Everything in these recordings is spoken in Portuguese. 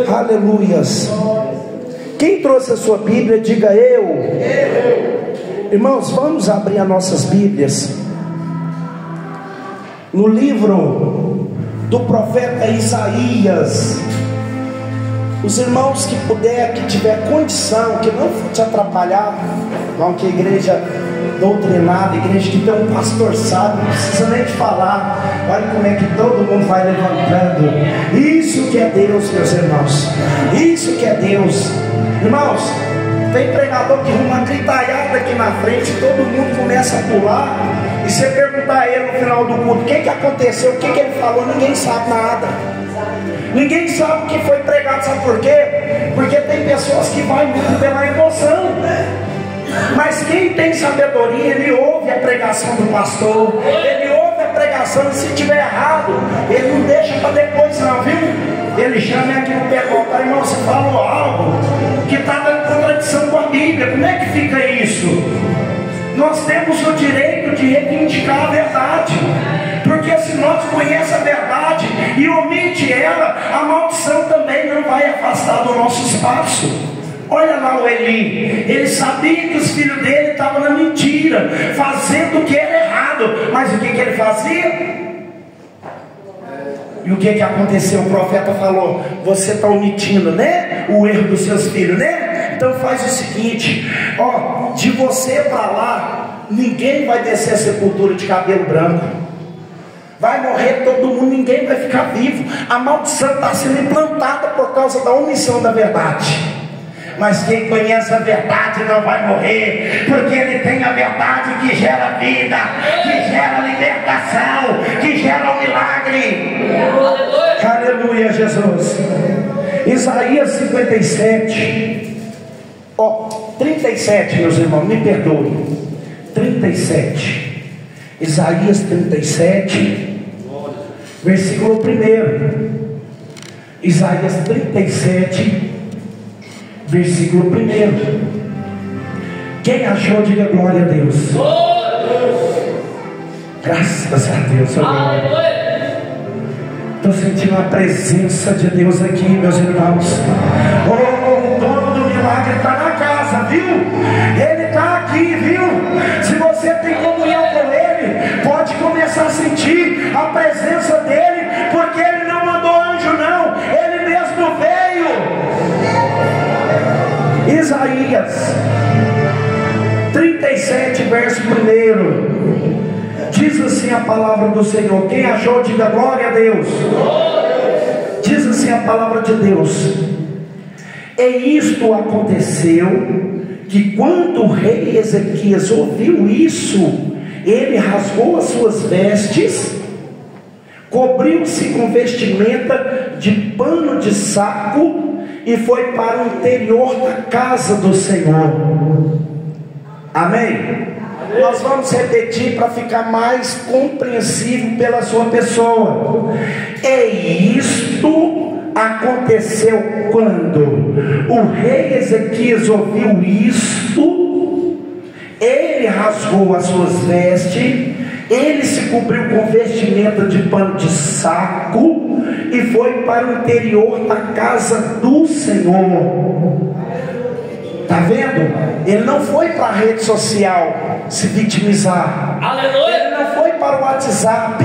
Aleluias. Quem trouxe a sua Bíblia, diga eu. Irmãos, vamos abrir as nossas Bíblias no livro do profeta Isaías. Os irmãos que puder, que tiver condição, que não te atrapalhar, não, que a igreja doutrinada, igreja que tem um pastor sábio, não precisa nem te falar. Olha como é que todo mundo vai levantando. Isso que é Deus, meus irmãos. Isso que é Deus. Irmãos, tem pregador que arruma uma gritalhada aqui na frente, todo mundo começa a pular. E você perguntar a ele no final do culto: o que aconteceu, o que ele falou, ninguém sabe nada. Ninguém sabe o que foi pregado. Sabe por quê? Porque tem pessoas que vão muito pela emoção. Mas quem tem sabedoria, ele ouve a pregação do pastor, ele ouve a pregação, e se tiver errado, ele não deixa para depois não, viu? Ele chama aqui no pé, fala: irmão, você falou algo que está dando contradição com a Bíblia, como é que fica isso? Nós temos o direito de reivindicar a verdade, porque se nós conhecemos a verdade e omite ela, a maldição também não vai afastar do nosso espaço. Olha lá o Eli, ele sabia que os filhos dele estavam na mentira, fazendo o que era errado, mas o que ele fazia? E o que aconteceu? O profeta falou: você está omitindo, né, o erro dos seus filhos, né? Então faz o seguinte, ó, de você para lá, ninguém vai descer a sepultura de cabelo branco. Vai morrer todo mundo, ninguém vai ficar vivo. A maldição está sendo implantada por causa da omissão da verdade. Mas quem conhece a verdade não vai morrer, porque ele tem a verdade que gera vida, que gera libertação, que gera um milagre. Aleluia, Jesus. Isaías 57, 37, meus irmãos, me perdoem. 37, Isaías 37, versículo 1. Isaías 37, versículo 1. Quem achou, diga glória a Deus. Graças a Deus. Estou sentindo a presença de Deus aqui, meus irmãos. O dono do milagre está na casa, viu? Ele está aqui, viu? Se você tem comunhão com Ele, pode começar a sentir a presença dEle, porque Ele não mandou anjo não, Ele mesmo veio. Isaías 37, verso 1. Diz assim a palavra do Senhor. Quem achou, diga glória a Deus. Diz assim a palavra de Deus: e isto aconteceu, que quando o rei Ezequias ouviu isso, ele rasgou as suas vestes, cobriu-se com vestimenta de pano de saco, e foi para o interior da casa do Senhor. Amém? Nós vamos repetir para ficar mais compreensível pela sua pessoa. E isto aconteceu quando o rei Ezequias ouviu isto, ele rasgou as suas vestes, ele se cobriu com vestimenta de pano de saco e foi para o interior da casa do Senhor. Está vendo? Ele não foi para a rede social se vitimizar. Aleluia. Ele não foi para o WhatsApp,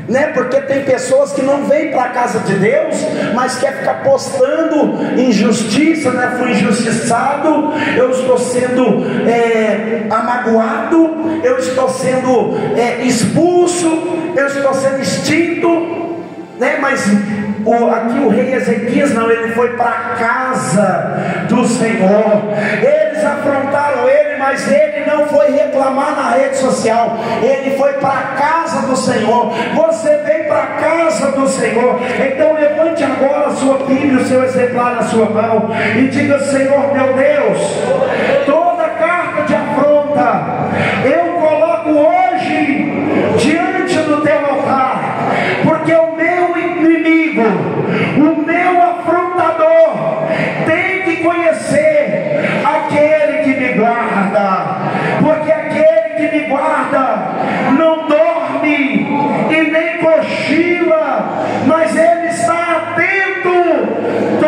né? Porque tem pessoas que não vêm para a casa de Deus, mas quer ficar postando injustiça, né? Fui injustiçado, eu estou sendo amagoado, eu estou sendo expulso, eu estou sendo extinto, né? Mas aqui o rei Ezequias não, ele foi para a casa do Senhor. Eles afrontaram ele, mas ele não foi reclamar na rede social, ele foi para a casa do Senhor. Você vem para a casa do Senhor. Então levante agora a sua Bíblia, o seu exemplar na sua mão, e diga: Senhor meu Deus, toda carta de afronta eu coloco hoje diante do teu altar, porque o meu inimigo, o meu afrontador, tem que conhecer aquele que me guarda, porque aquele que me guarda não dorme e nem cochila, mas ele está atento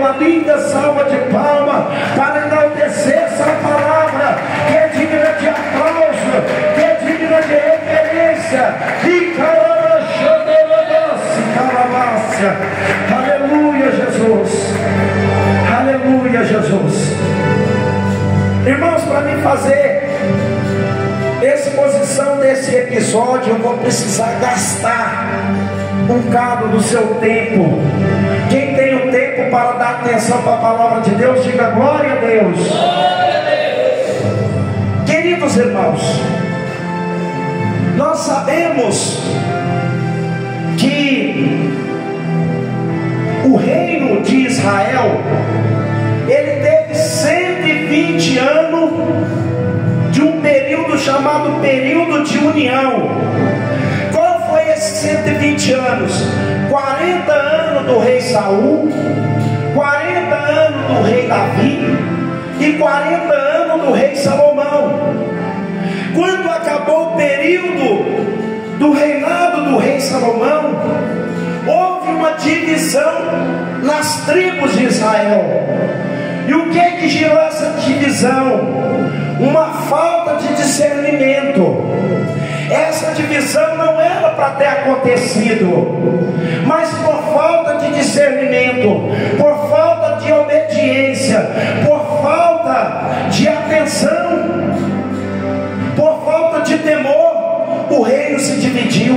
uma linda salva de palmas para enaltecer essa palavra que é digna de aplauso, que é digna de referência. E aleluia, Jesus. Aleluia, Jesus. Irmãos, para mim fazer exposição desse episódio, eu vou precisar gastar um bocado do seu tempo. Quem tem o tempo para dar atenção para a palavra de Deus, diga glória a Deus. Glória a Deus. Queridos irmãos, nós sabemos que o reino de Israel, ele teve 120 anos de um período chamado período de união. Qual foi esses 120 anos? 40 anos do rei Saul, 40 anos do rei Davi e 40 anos do rei Salomão. Quando acabou o período do reinado do rei Salomão, houve uma divisão nas tribos de Israel. E o que gerou essa divisão? Uma falta de discernimento. Essa divisão não era para ter acontecido, mas por falta de discernimento, por falta de obediência, por falta de atenção, por falta de temor, o reino se dividiu.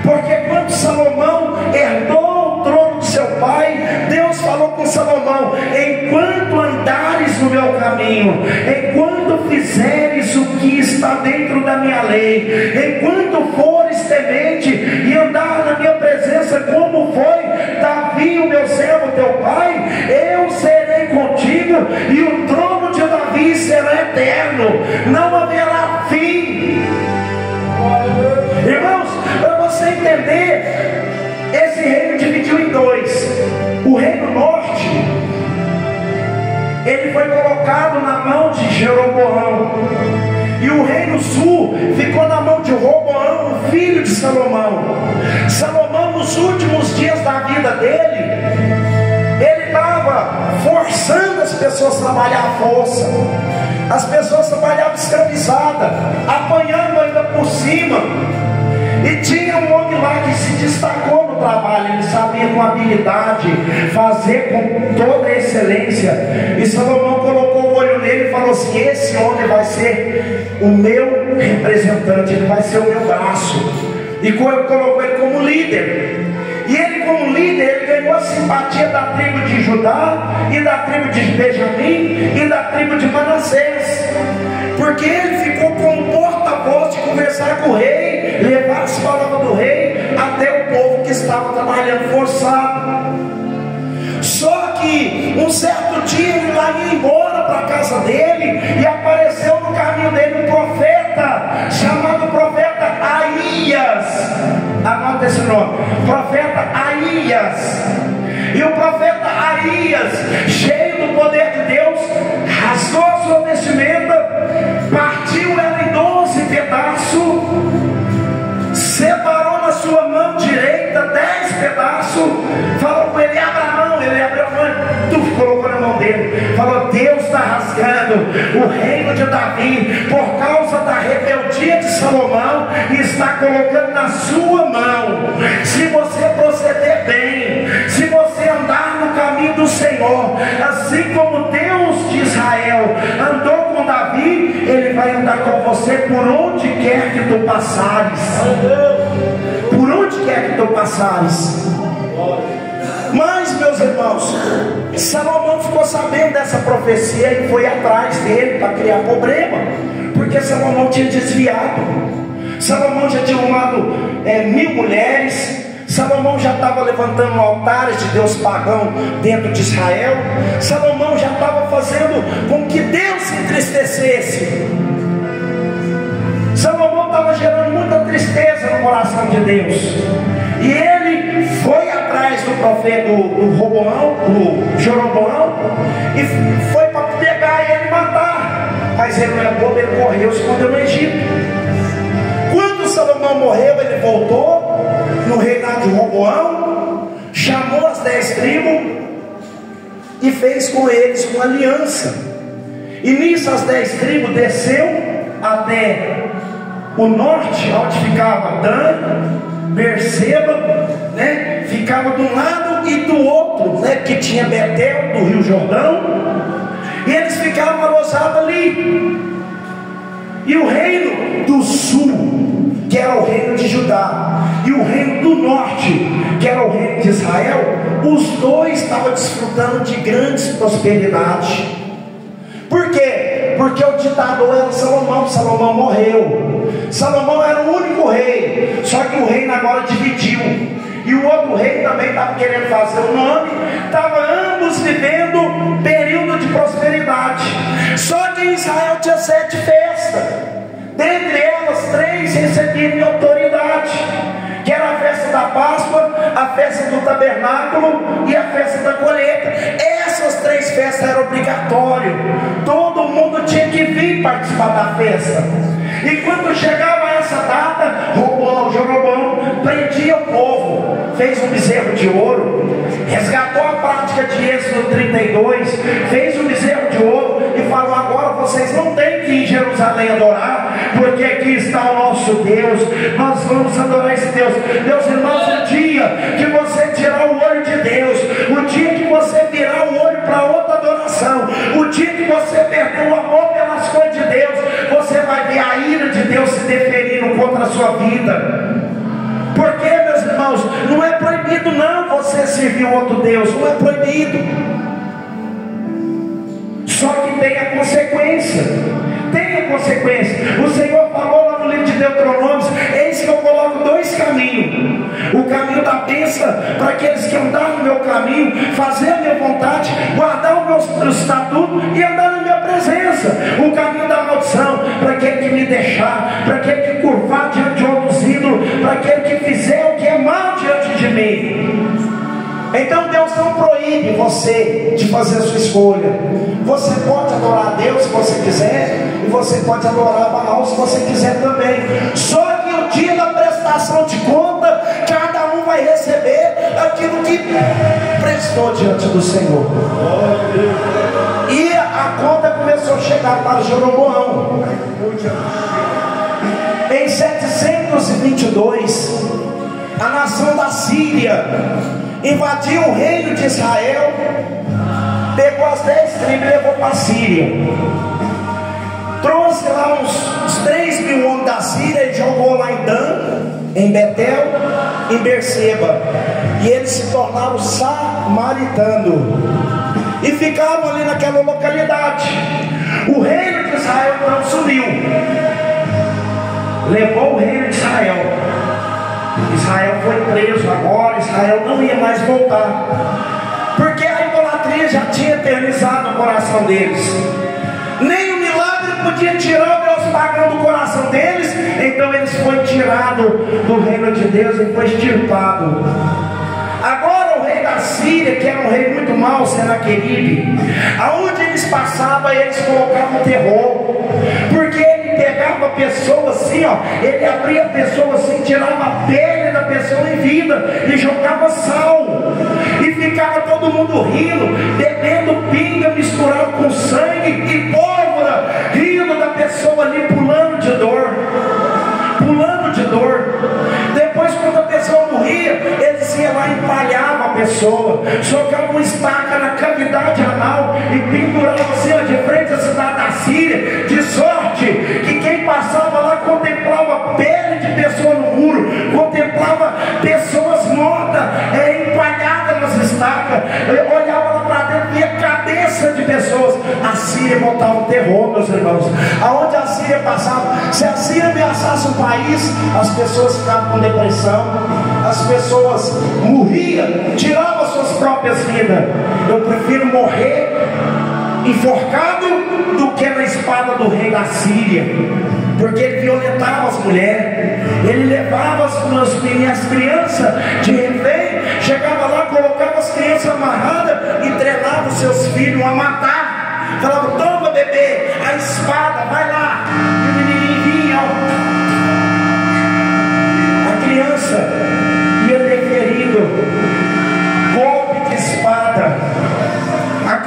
Porque quando Salomão herdou o trono do seu pai, Deus falou com Salomão: enquanto andares no meu caminho, enquanto fizeres o que está dentro da minha lei, enquanto fores temente e andar na minha presença, como foi Davi, o meu servo, teu pai, eu serei contigo, e o trono de Davi será eterno, não haverá fim. Irmãos, para você entender, esse reino dividiu em dois. O reino norte, ele foi colocado na mão de Jeroboão, e o reino sul ficou na mão de Roboão, o filho de Salomão. Salomão, nos últimos dias da vida dele, ele estava forçando as pessoas a trabalhar à força. As pessoas trabalhavam escravizadas, apanhando ainda por cima. E tinha um homem lá que se destacou no trabalho. Ele sabia com habilidade fazer com toda a excelência. E Salomão colocou o olho nele e falou assim: esse homem vai ser o meu representante, ele vai ser o meu braço. E colocou ele como líder. E ele, como líder, ele ganhou a simpatia da tribo de Judá, e da tribo de Benjamim, e da tribo de Manassés, porque ele ficou como porta-voz de conversar com o rei, levar as palavras do rei até o povo que estava trabalhando forçado. Só que um certo dia ele lá ia embora para a casa dele, e apareceu no caminho dele um profeta chamado profeta Aías. Anota esse nome, profeta Aías. E o profeta Aías, cheio do poder de Deus, rasgou a sua vestimenta, partiu ela em 12 pedaços, separou na sua mão direita 10 pedaços, falou com ele: abra a mão. Ele abriu a mão, tu colocou na mão dele, falou: Deus está rasgando o reino de Davi por causa da rebeldia de Salomão, e está colocando na sua mão. Se você proceder bem, se você andar no caminho do Senhor, assim como Deus de Israel andou com Davi, ele vai andar com você por onde quer que tu passares. Por onde quer que tu passares. Mas, meus irmãos, Salomão ficou sabendo dessa profecia e foi atrás dele para criar problema, porque Salomão tinha desviado. Salomão já tinha arrumado 1000 mulheres. Salomão já estava levantando altares de Deus pagão dentro de Israel. Salomão já estava fazendo com que Deus se entristecesse. Salomão estava gerando muita tristeza no coração de Deus. E ele foi atrás do profeta, do Roboão, do Jeroboão, e foi para pegar ele e matar. Mas ele não é bobo, ele correu, se escondeu no Egito. Quando Salomão morreu, ele voltou no reinado de Roboão, chamou as 10 tribos, e fez com eles uma aliança. E nisso as 10 tribos desceu até o norte, onde ficava Dan, Berseba, né? Ficava de um lado e do outro, né? Que tinha Betel, do Rio Jordão, e eles ficavam alojados ali. E o reino do sul, que era o reino de Judá, e o reino do norte, que era o reino de Israel, os dois estavam desfrutando de grandes prosperidade. Por quê? Porque o ditador era Salomão. Salomão morreu. Salomão era o único rei, só que o reino agora dividiu, e o outro rei também estava querendo fazer o nome. Estavam ambos vivendo período de prosperidade. Só que em Israel tinha 7 festas, dentre elas 3 recebiam minha autoridade, que era a festa da Páscoa, a festa do tabernáculo e a festa da colheita. Essas 3 festas eram obrigatórias, todo mundo tinha que vir participar da festa. E quando chegava essa data, Jeroboão prendia o povo, fez um bezerro de ouro, resgatou a prática de Êxodo 32, fez um bezerro de ouro e falou: agora vocês não têm que ir em Jerusalém adorar, porque aqui está o nosso Deus, nós vamos adorar esse Deus. Meus irmãos, o dia que você tirar o olho de Deus, o dia que você virar o olho para outra adoração, o dia que você perder o amor pelas coisas de Deus, você vai ver a ira de Deus se deferindo contra a sua vida. Porque, meus irmãos, não é proibido não você servir outro Deus, não é proibido, só que tem a consequência. Tem a consequência. O Senhor falou lá no livro de Deuteronômio: eis que eu coloco 2 caminhos, o caminho da bênção para aqueles que andar no meu caminho, fazer a minha vontade, guardar o meu estatuto e andar na minha presença. O caminho da maldição para aquele que me deixar, para aquele que curvar diante de outros ídolos, para aquele que fizer o que é mal diante de mim. Então Deus não proíbe você de fazer a sua escolha. Você pode adorar a Deus se você quiser, e você pode adorar a Baal se você quiser também. Só que o dia da prestação de conta, cada um vai receber aquilo que prestou diante do Senhor. E a conta começou a chegar para Jeroboão. Em 722, a nação da Síria invadiu o reino de Israel, pegou as 10 tribos e levou para a Síria. Trouxe lá uns 3.000 homens da Síria e jogou lá em Dan, em Betel, em Berseba, e eles se tornaram samaritanos e ficaram ali naquela localidade. O reino de Israel então sumiu, levou o reino de Israel. Israel foi preso. Agora Israel não ia mais voltar, porque a idolatria já tinha eternizado o coração deles. Nem o milagre podia tirar o Deus pagão do coração deles. Então eles foram tirados do reino de Deus e foi extirpado. Agora o rei da Síria, que era um rei muito mau, Senaqueribe, aonde eles passavam, eles colocavam terror, porque ele pegava a pessoa assim, ó, ele abria a pessoa assim, tirava a pele da pessoa em vida e jogava sal, e ficava todo mundo rindo, bebendo pinga misturado com sangue e pólvora, rindo da pessoa ali, pulando de dor, pulando de dor. Depois, quando a pessoa morria, eles iam lá e empalhavam a pessoa, socavam uma estaca na cavidade anal e penduravam assim, ó, de frente à cidade da Síria, de sorte que quem passava lá contemplava a pele de pessoa no muro, contemplava pessoas mortas, empalhadas nas estacas, olhava lá para dentro e via cabeça de pessoas. A Síria botava um terror, meus irmãos. Aonde a Síria passava, se a Síria ameaçasse o país, as pessoas ficavam com depressão, as pessoas morriam, tiravam suas próprias vidas. Eu prefiro morrer enforcado do que na espada do rei da Síria, porque ele violentava as mulheres, ele levava as crianças de refém, chegava lá, colocava as crianças amarradas e treinava os seus filhos a matar. Falava: toma bebê, a espada, vai lá. E o menininho vinha, a criança ia ter ferido, golpe de espada. A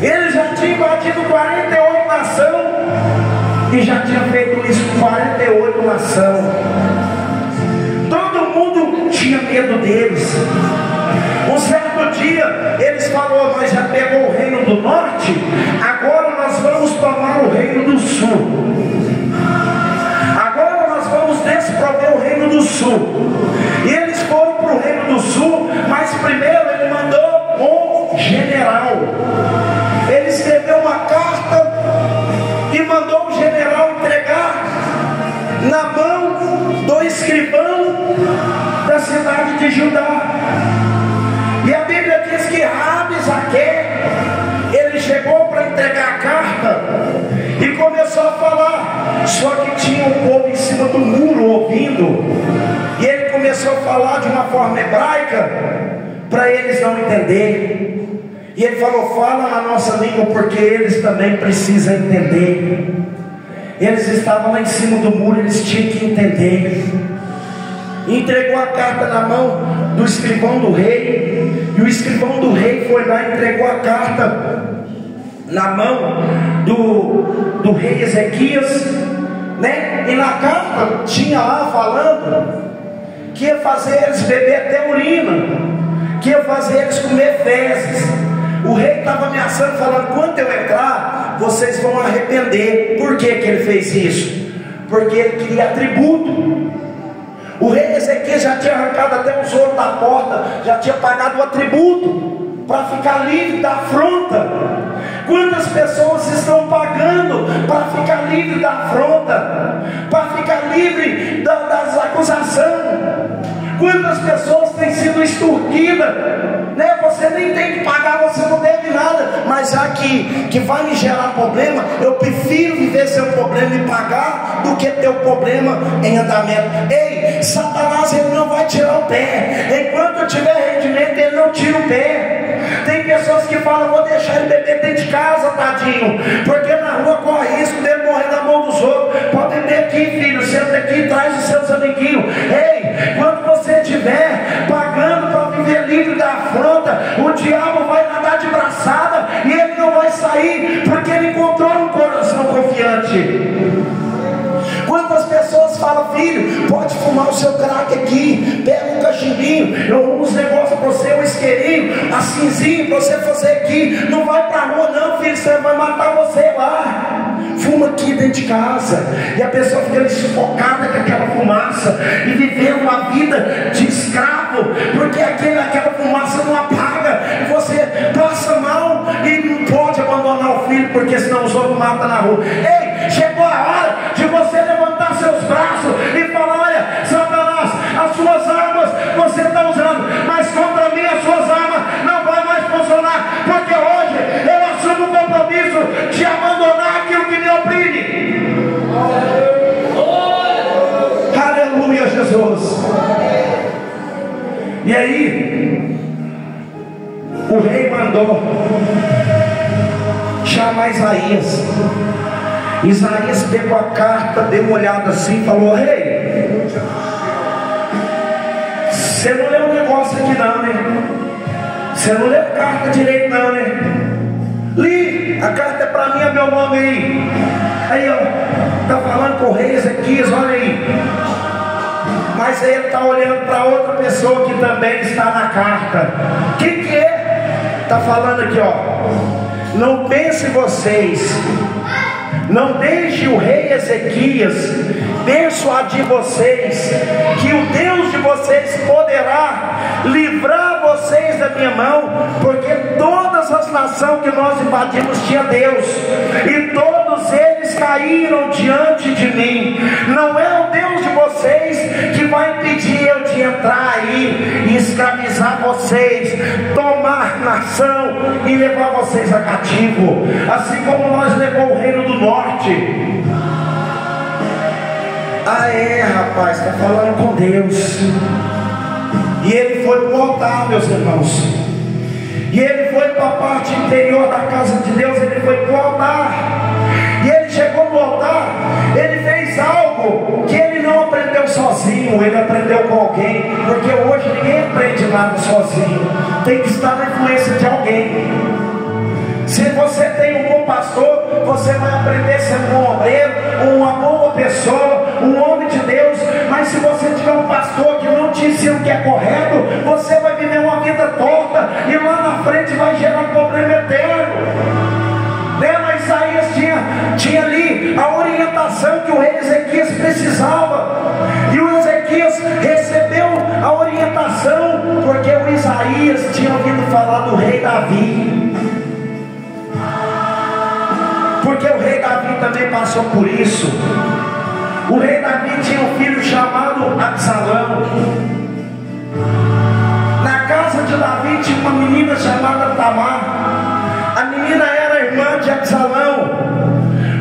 Ele já tinha invadido 48 nações e já tinha feito isso com 48 nações. Todo mundo tinha medo deles. Um certo dia eles falaram: nós já pegou o reino do norte, agora nós vamos tomar o reino do sul. Agora nós vamos desprover o reino do sul. E eles foram para o reino do sul, mas primeiro ele mandou um general. Ele escreveu uma carta e mandou o general entregar na mão do escrivão da cidade de Judá. E a Bíblia diz que Rabi Zaqueu, ele chegou para entregar a carta e começou a falar, só que tinha um povo em cima do muro ouvindo, e ele começou a falar de uma forma hebraica para eles não entenderem. E ele falou: fala na nossa língua, porque eles também precisam entender. Eles estavam lá em cima do muro, eles tinham que entender. E entregou a carta na mão do escrivão do rei, e o escrivão do rei foi lá e entregou a carta na mão do rei Ezequias, né? E na carta tinha lá falando que ia fazer eles beber até urina, que ia fazer eles comer fezes. O rei estava ameaçando, falando: quando eu entrar, vocês vão arrepender. Por que que ele fez isso? Porque ele queria tributo. O rei Ezequias já tinha arrancado até os ouros da porta, já tinha pagado o atributo para ficar livre da afronta. Quantas pessoas estão pagando para ficar livre da afronta, para ficar livre das acusações? Quantas pessoas têm sido extorquidas, né? Você nem tem que pagar, você não deve nada, mas já que vai me gerar problema, eu prefiro viver seu problema e pagar do que ter o problema em andamento. Ei, Satanás, ele não vai tirar o pé. Enquanto tiver rendimento, ele não tira o pé. Tem pessoas que falam: vou deixar ele beber dentro de casa, tadinho, porque na rua corre risco dele morrer na mão dos outros. Pode beber aqui, filho, senta aqui e traz os seus amiguinhos. Ei, quando você estiver pagando para viver livre da afronta, o diabo vai nadar de braçada e ele não vai sair, porque ele encontrou um coração confiante. Quantas pessoas falam: filho, pode fumar o seu crack aqui, pega um cachimbinho, eu arrumo uns negócios para você, um isqueirinho, assimzinho para você fazer aqui, não vai para a rua não, filho, você vai matar você lá, fuma aqui dentro de casa. E a pessoa fica sufocada com aquela fumaça e vivendo uma vida de escravo, porque aquela fumaça não apaga, e você passa mal e não pode abandonar o filho, porque senão os outros matam na rua. Ei, chegou a hora de você levantar seus braços e falar: olha, Satanás, as suas armas você está usando, mas contra mim as suas armas não vai mais funcionar, porque hoje eu assumo o compromisso de abandonar aquilo que me oprime. Aleluia, Jesus. E aí o rei mandou chamar Isaías. Isaías pegou a carta, deu uma olhada assim e falou: rei, você não leu o negócio aqui não, né? Você não leu a carta direito não, né? Li, a carta é para mim, é meu nome aí. Aí ó, tá falando com o rei Ezequias, olha aí. Mas aí ele está olhando para outra pessoa que também está na carta. Quem que é? Está falando aqui, ó: não pense vocês, não deixe o rei Ezequias persuadir vocês que o Deus de vocês poderá livrar vocês da minha mão, porque todas as nações que nós invadimos tinha Deus, e todos eles caíram diante de mim. Não é o Deus de vocês que vai impedir eu de entrar aí e escravizar vocês, tomar nação e levar vocês a cativo, assim como nós levou o reino do norte. Ah é, rapaz, está falando com Deus. E ele foi para o altar, meus irmãos. E ele foi para a parte interior da casa de Deus. Ele foi para o altar. E ele chegou no altar. Ele fez algo que ele não aprendeu sozinho. Ele aprendeu com alguém. Porque hoje ninguém aprende nada sozinho. Tem que estar na influência de alguém. Se você você tem um bom pastor, você vai aprender a ser um bom obreiro, uma boa pessoa, um homem de Deus. Mas se você tiver um pastor que não te ensina o que é correto, você vai viver uma vida torta e lá na frente vai gerar um problema eterno. Mas Isaías tinha ali a orientação que o rei Ezequias precisava, e o Ezequias recebeu a orientação porque o Isaías tinha ouvido falar do rei Davi, porque o rei Davi também passou por isso. O rei Davi tinha um filho chamado Absalão. Na casa de Davi tinha uma menina chamada Tamar. A menina era irmã de Absalão.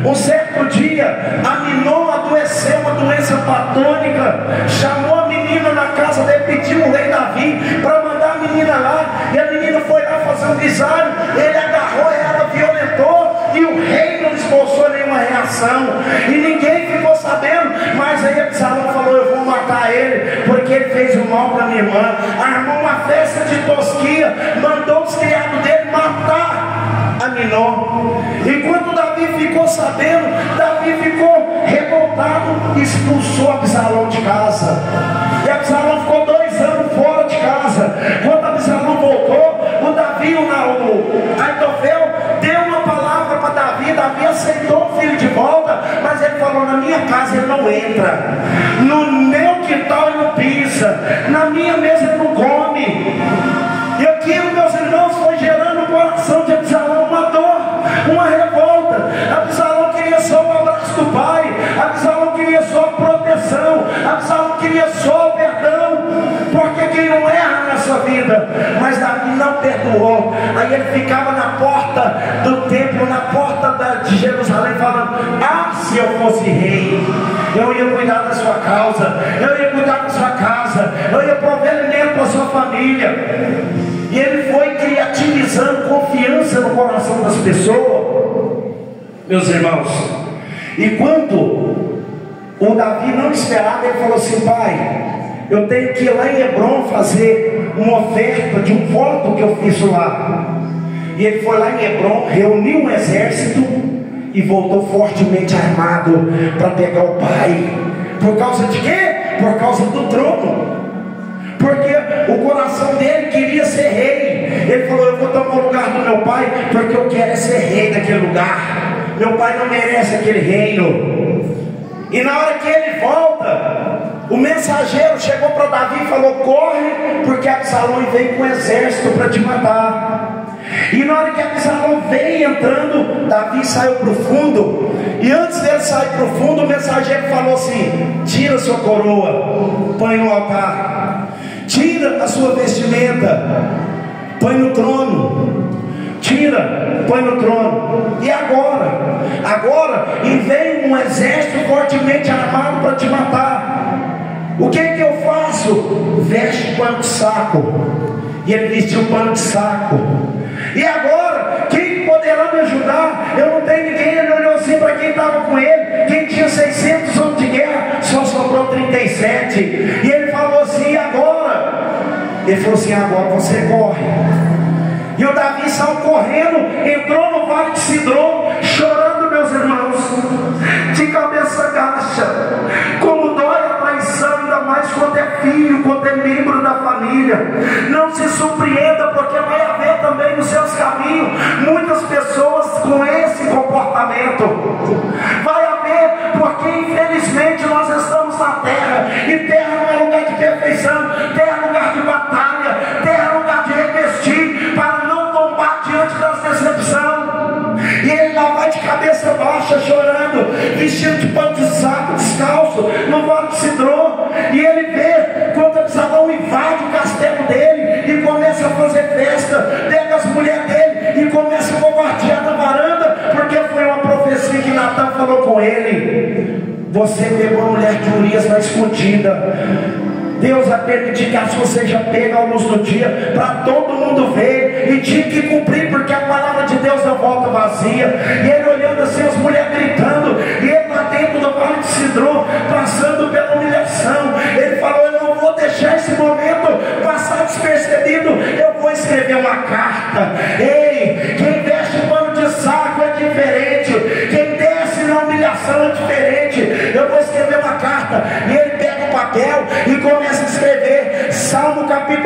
Um certo dia, Aminon adoeceu, uma doença patônica. Chamou a menina na casa dele, pediu o rei Davi para mandar a menina lá. E a menina foi lá fazer um guisado. Ele agarrou ela, violentou, e o rei não esboçou nenhuma reação. E ninguém ficou sabendo. Mas aí Absalão falou: eu vou matar ele, porque ele fez o mal para minha irmã. Armou uma festa de tosquia, mandou os criados dele matar Aminon. E quando Davi ficou sabendo, Davi ficou revoltado, expulsou Absalão de casa. E Absalão ficou 2 anos fora de casa. Quando Absalão voltou, o Davi, o Aitofel, deu uma palavra para Davi. Davi aceitou o filho de volta, mas ele falou: na minha casa ele não entra, no meu quintal ele não pisa, na minha mesa ele não come. E aquilo, meus irmãos, foi gerando no coração de Absalão uma dor, uma revolta. Absalão queria só o abraço do pai, Absalão queria só a proteção, Absalão queria só o perdão, porque quem não erra nessa vida. Mas Davi não perdoou. Aí ele ficava na porta do templo, na porta de Jerusalém, falando: ah, se eu fosse rei, eu ia cuidar da sua causa, eu ia cuidar da sua casa, eu ia prover alimento para a sua família. E ele foi criativizando confiança no coração das pessoas, meus irmãos. E quando o Davi não esperava, ele falou assim: pai, eu tenho que ir lá em Hebron fazer uma oferta de um voto que eu fiz lá. E ele foi lá em Hebron, reuniu um exército e voltou fortemente armado para pegar o pai. Por causa de quê? Por causa do trono. Porque o coração dele queria ser rei. Ele falou: eu vou tomar o lugar do meu pai, porque eu quero ser rei daquele lugar. Meu pai não merece aquele reino. E na hora que ele volta, o mensageiro chegou para Davi e falou: corre, porque Absalão veio com um exército para te matar. E na hora que Absalão veio entrando, Davi saiu para o fundo. E antes dele sair para o fundo, o mensageiro falou assim: tira sua coroa, põe no altar. Tira a sua vestimenta, põe no trono. Tira, põe no trono. E agora, e vem um exército fortemente armado para te matar. O que é que eu faço? Veste pano de saco. E ele vestiu pano de saco. E agora, quem poderá me ajudar? Eu não tenho ninguém. Ele olhou assim para quem estava com ele. Quem tinha 600 homens de guerra, só sobrou 37. E ele falou assim: e agora? Ele falou assim: agora você corre. E o Davi saiu correndo, entrou no vale de Sidrom, chorando, meus irmãos, de cabeça baixa. Como dói a traição, ainda mais quando é filho, quando é membro da família. Não se surpreenda, porque vai haver também nos seus caminhos muitas pessoas com esse comportamento. Vai haver, porque infelizmente nós estamos na terra, e terra não é lugar de perfeição, terra é lugar de batalha, terra é lugar de revestir, para não tombar diante das decepções. E ele lá vai de cabeça baixa, chorando, vestido de pano de saco, descalço, no vale de Sidrom. E ele vê quando Absalão invade o castelo dele e começa a fazer festa, pega as mulheres dele e começa a bombardear na varanda, porque foi uma profecia que Natan falou com ele: você pegou a mulher de Urias na escondida. Deus vai permitir que a sua seja pega à luz do dia, para todo mundo ver, e tinha que cumprir, porque a palavra de Deus não volta vazia. E ele olhando assim, as mulheres gritando, e ele lá dentro do vale de Sidrom, passando pela humilhação. Ele falou: eu não vou deixar esse momento passar despercebido, eu vou escrever uma carta. Ei, quem veste o pano de saco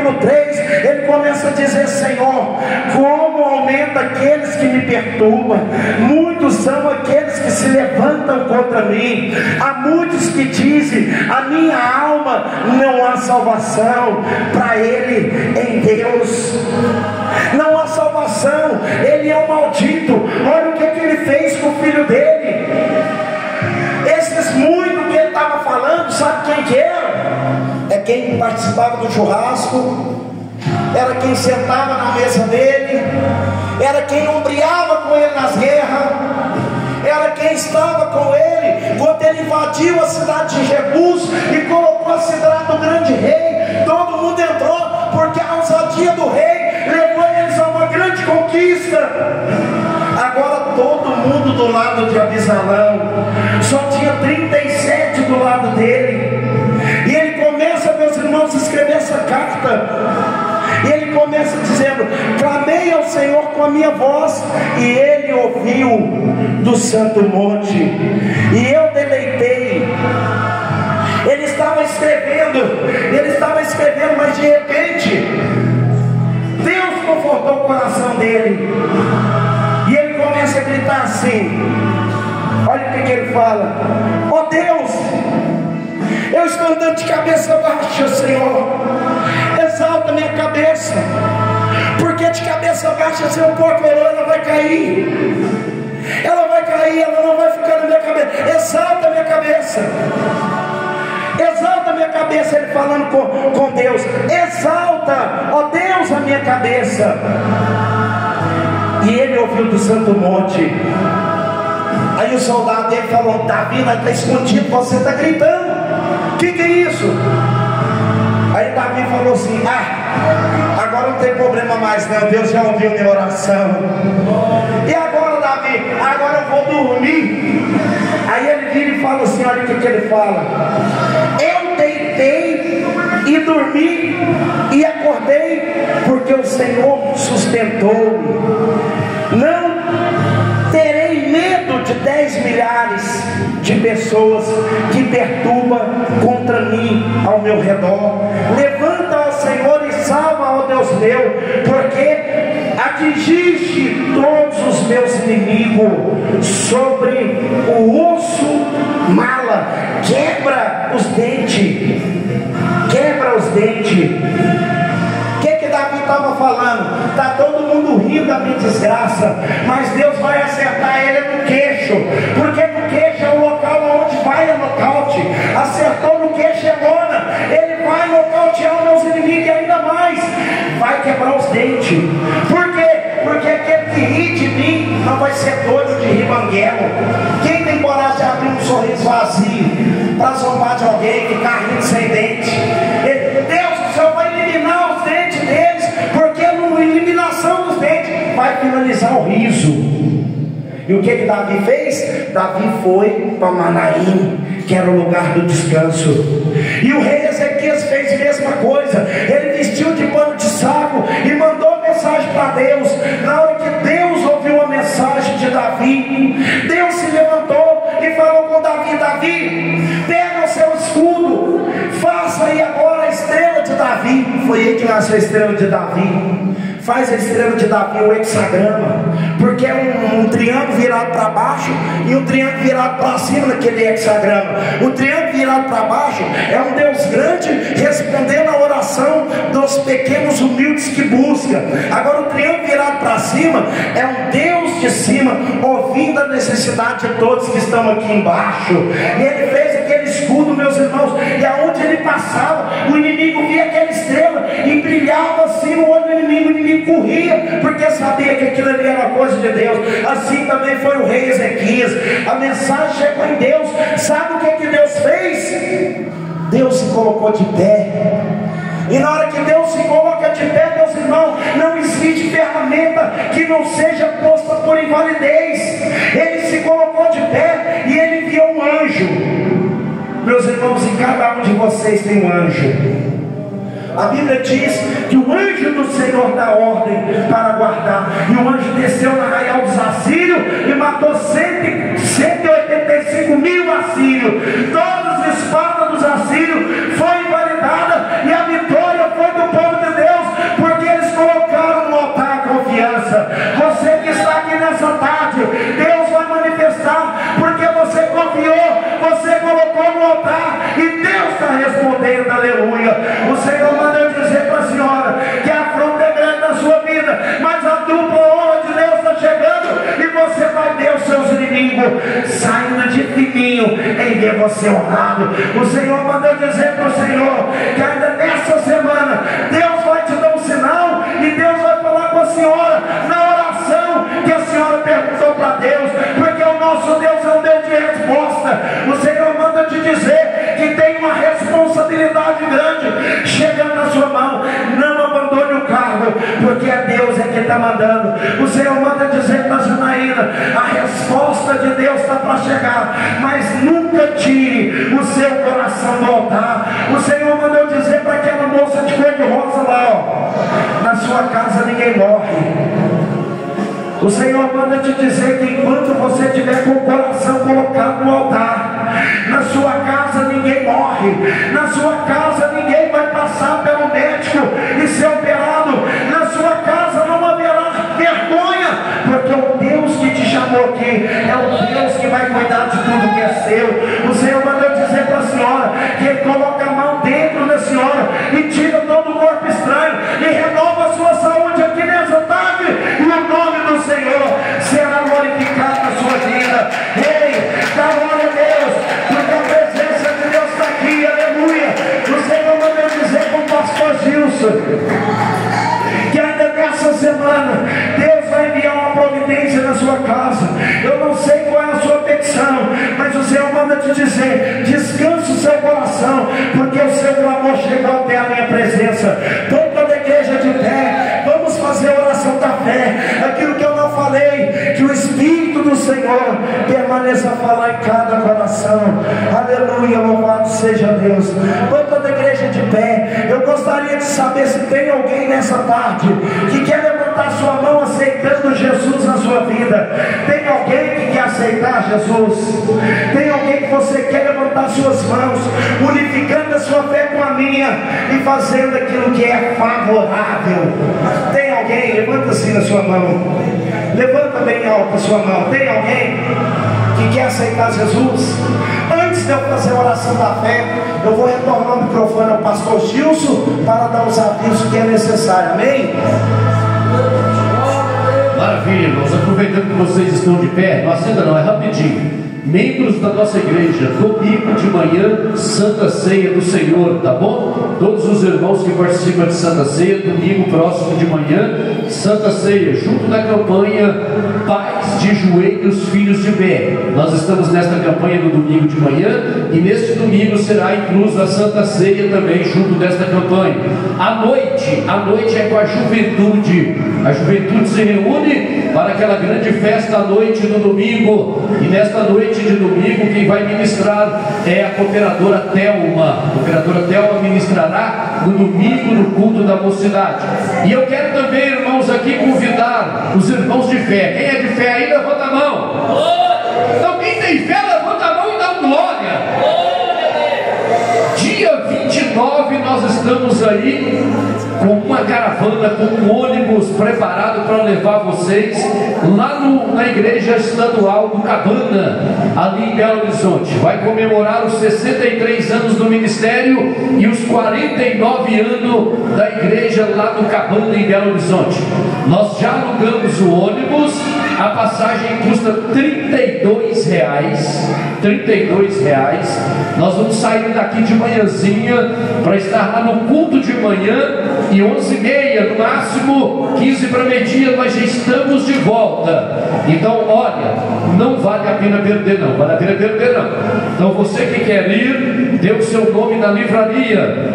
capítulo 3, ele começa a dizer: Senhor, como aumenta aqueles que me perturbam, muitos são aqueles que se levantam contra mim. Há muitos que dizem: a minha alma não há salvação para ele em Deus. Não há salvação, ele é um maldito. Olha o que ele fez com o filho dele. Esses muitos que ele estava falando, sabe quem que era? É quem participava do churrasco, era quem sentava na mesa dele, era quem ombreava com ele nas guerras, era quem estava com ele quando ele invadiu a cidade de Jebus e colocou a cidade do grande rei. Todo mundo entrou, porque a ousadia do rei levou eles a uma grande conquista. Agora todo mundo do lado de Abisalão, só tinha 37 do lado dele. E ele começa, meus irmãos, a escrever essa carta. E ele começa dizendo: clamei ao Senhor com a minha voz, e ele ouviu do santo monte, e eu deleitei. Ele estava escrevendo, mas de repente Deus confortou o coração dele, e ele começa a gritar assim. Olha o que ele fala: ó Deus, eu estou andando de cabeça baixa, Senhor, exalta minha cabeça, porque de cabeça baixa, se eu pôr a coroa, ela vai cair, ela não vai ficar na minha cabeça. Exalta minha cabeça, exalta minha cabeça. Ele falando com Deus: exalta, ó Deus, a minha cabeça. E ele ouviu do santo monte. Aí o soldado dele falou: Davi, nós está escondido, você está gritando, o que é isso? Aí Davi falou assim: agora não tem problema mais não, Deus já ouviu minha oração. E agora, Davi? Agora eu vou dormir. Aí ele vira e fala assim: olha o que ele fala: eu deitei e dormi e acordei, porque o Senhor sustentou-me. Não terei medo de 10 milhares de pessoas que perturbam contra mim ao meu redor. Levanta, ó Senhor, e salva, ó Deus meu, porque atingiste todos os meus inimigos sobre o osso mala. Quebra os dentes, quebra os dentes. O que Davi estava falando? Está todo mundo rindo da minha desgraça, mas Deus vai acertar ele no queixo, porque no queixo é o local onde vai a nocaute. Acertou no queixo é lona, ele vai nocautear os meus inimigos e ainda mais, vai quebrar os dentes. Por quê? Porque aquele que ri de mim não vai ser doido de ribanguelo. Quem tem coragem de abrir um sorriso vazio para zombar de alguém, ficar rindo sem dente? Deus, o Senhor vai eliminar os dentes deles, porque a eliminação dos dentes vai finalizar o riso. E o que Davi fez? Davi foi para Manaim, que era o lugar do descanso. E o rei Ezequias fez a mesma coisa. Ele vestiu de pano de saco e mandou mensagem para Deus. Na hora que Deus ouviu a mensagem de Davi, Deus se levantou e falou com Davi: Davi, pega o seu escudo, faça aí agora a estrela de Davi. Foi aí que nasceu a estrela de Davi. Faz a estrela de Davi o hexagrama, porque é um triângulo virado para baixo e um triângulo virado para cima naquele hexagrama. O triângulo virado para baixo é um Deus grande respondendo a oração dos pequenos humildes que busca. Agora o triângulo virado para cima é um Deus de cima ouvindo a necessidade de todos que estão aqui embaixo. E ele fez aquele escudo, meus irmãos, e aonde ele passava, o inimigo via aquela estrela e brilhava assim no olho do inimigo. O inimigo corria, porque sabia que aquilo ali era coisa de Deus. Assim também foi o rei Ezequias. A mensagem chegou em Deus. Sabe o que Deus fez? Deus se colocou de pé. E na hora que Deus se coloca de pé, meus irmãos, não existe ferramenta que não seja posta por invalidez. Ele se colocou de pé e ele enviou um anjo. Meus irmãos, em cada um de vocês tem um anjo. A Bíblia diz que o anjo do Senhor dá ordem para guardar. E o anjo desceu na arraial dos assírios e matou 185 mil assírios. Todas as espadas dos assírios foram invalidadas e a vitória foi do povo de Deus. Senhor manda eu dizer para a senhora que a afronta é grande na sua vida, mas a dupla honra de Deus está chegando, e você vai ver os seus inimigos saindo de fininho em ver você honrado. O Senhor manda eu dizer para o Senhor que ainda nessa semana Deus vai te dar um sinal, e Deus vai falar com a senhora na oração que a senhora perguntou para Deus, porque o nosso Deus é um Deus de resposta. O Senhor manda te dizer que tem uma responsabilidade grande chegando na sua mão. Não abandone o cargo, porque é Deus que está mandando. O Senhor manda dizer para a Janaína: a resposta de Deus está para chegar, mas nunca tire o seu coração do altar. O Senhor mandou dizer para aquela moça de cor de rosa lá, ó: na sua casa ninguém morre. O Senhor manda te dizer que enquanto você estiver com o coração colocado no altar, na sua casa ninguém morre, na sua casa ninguém vai passar pelo médico e ser operado, na sua casa não haverá vergonha, porque o Deus que te chamou aqui é o Deus que vai cuidar de tudo que é seu. O Senhor mandou dizer para a senhora que Ele coloca a mão dentro da senhora e tira todo o corpo estranho e renova a sua saúde aqui nessa tarde, e o nome do Senhor será glorificado na sua vida. Ei, dá glória a Deus, porque a presença de Deus está aqui, aleluia. O Senhor mandou dizer com o pastor Gilson que ainda nessa semana Deus vai enviar uma providência na sua casa. Eu não sei qual é a sua petição, mas o Senhor manda te dizer: descanse o seu coração, porque o seu clamor chegou até a minha presença. Toda a igreja de pé, vamos fazer a oração da fé. Aquilo que eu não falei, que o Espírito do Senhor permaneça a falar em cada coração. Aleluia, louvado seja Deus. Toda a igreja de pé, eu gostaria de saber se tem alguém nessa tarde que quer levantar sua mão aceitando Jesus na sua vida. Tem alguém que quer aceitar Jesus? Tem alguém que você quer levantar suas mãos, unificando a sua fé com a minha e fazendo aquilo que é favorável? Tem alguém? Levanta assim na sua mão, levanta bem alto a sua mão. Tem alguém que quer aceitar Jesus? Antes de eu fazer a oração da fé, eu vou retornar o microfone ao pastor Gilson para dar os avisos que é necessário. Amém? Maravilha, irmãos. Aproveitando que vocês estão de pé, não acenda não, é rapidinho. Membros da nossa igreja, domingo de manhã, Santa Ceia do Senhor, tá bom? Todos os irmãos que participam de Santa Ceia, domingo próximo de manhã, Santa Ceia, junto da campanha Pais de Joelhos, Filhos de Pé. Nós estamos nesta campanha no domingo de manhã, e neste domingo será incluso a Santa Ceia também, junto desta campanha. À noite é com a juventude. A juventude se reúne para aquela grande festa à noite no domingo, e nesta noite de domingo quem vai ministrar é a cooperadora Thelma. A cooperadora Thelma ministrará no domingo no culto da mocidade. E eu quero também, irmãos, aqui convidar os irmãos de fé. Quem é de fé aí, levanta a mão. Então quem tem fé, levanta a mão e dá glória. Dia 29 nós estamos aí com uma caravana, com um ônibus preparado para levar vocês lá na igreja estadual do Cabana, ali em Belo Horizonte. Vai comemorar os 63 anos do ministério e os 49 anos da igreja lá do Cabana, em Belo Horizonte. Nós já alugamos o ônibus, a passagem custa R$32. Nós vamos sair daqui de manhãzinha para estar lá no culto de manhã, e 11h30, no máximo 15 para meio-dia, nós já estamos de volta. Então, olha, não vale a pena perder não, Então você que quer ir, dê o seu nome na livraria.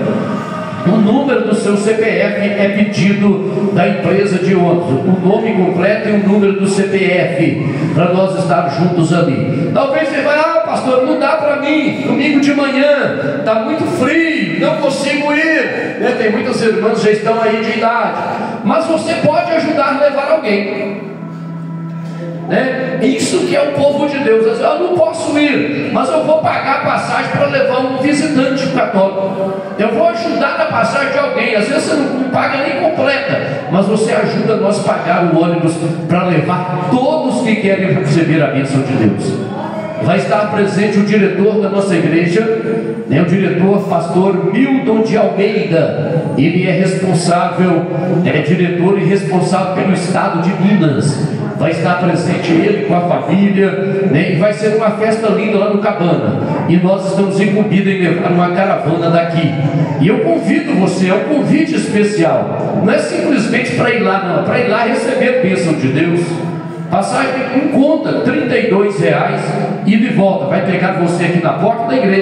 O número do seu CPF é pedido da empresa de ônibus, o nome completo e o número do CPF, para nós estarmos juntos ali. Talvez você vai: pastor, não dá para mim, domingo de manhã, está muito frio, não consigo ir. Tem muitas irmãs que já estão aí de idade, mas você pode ajudar a levar alguém. Isso que é o povo de Deus. Eu não posso ir, mas eu vou pagar a passagem para levar um visitante católico. Eu vou ajudar na passagem de alguém. Às vezes você não paga nem completa, mas você ajuda nós a pagar o ônibus para levar todos que querem receber a bênção de Deus. vai estar presente o diretor da nossa igreja, o diretor pastor Milton de Almeida. Ele é responsável, é diretor e responsável pelo estado de Minas. Vai estar presente ele com a família, e vai ser uma festa linda lá no Cabana. E nós estamos incumbidos em levar uma caravana daqui. E eu convido você, é um convite especial. Não é simplesmente para ir lá, não, é para ir lá receber a bênção de Deus. Passagem em conta, R$ 32, e de volta. Vai pegar você aqui na porta da igreja.